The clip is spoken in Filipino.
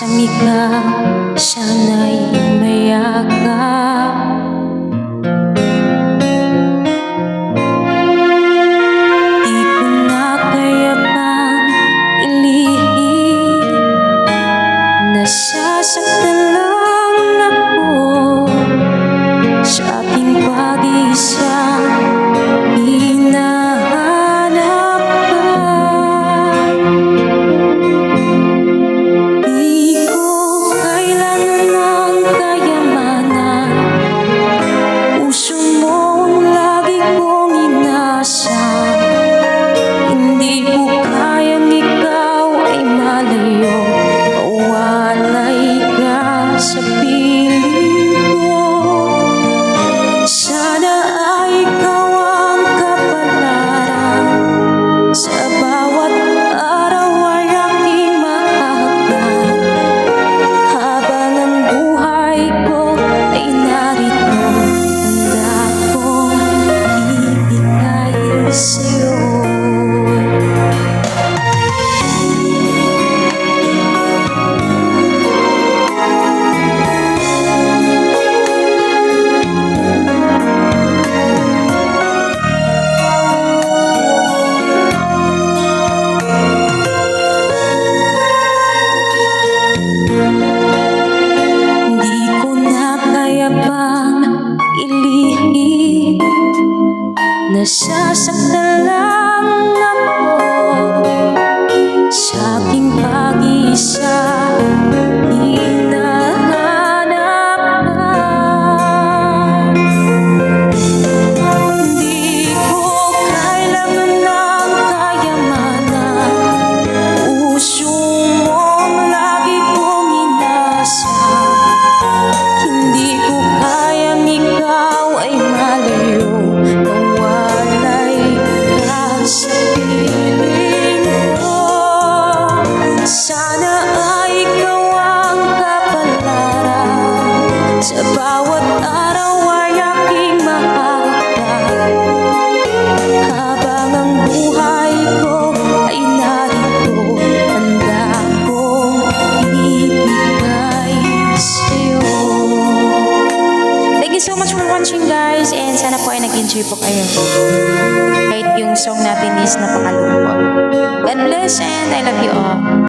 siyang ikaw, sana'y mayakap. Di ko na kaya pang ilihim, nasasaktan lang ako sa aking pag-iisang hinahanap ka. Di ko kailangan ng kayamanan, puso mo lagi kong inasam. Hindi ko kayang ikaw ay malayo, mawalay ka sa piling ko. Sana ay ikaw ang kapalaran, sa bawat araw ay aking mahalaga. Habang ang buhay ko ay narito, handa kong ibigay sa'yo. Di ko na kaya pang ilihim, nasasaktan lang ako sa aking pag-iisa, hinahanap ka. Di ko kailangan ng kayamanan, puso mo lagi kong inasam. Hindi ko kayang ikaw ay malayo, mawalay ka sa piling ko. Sana ay ikaw ang kapalaran, sa bawat araw ay aking mahalaga. Habang ang buhay ko ay narito, handa kong ibigay sa'yo. Thank you so much for watching, guys, and sana po ay nag-enjoy po kayo. Kahit yung song natin is napakalungkot. God bless and I love you all.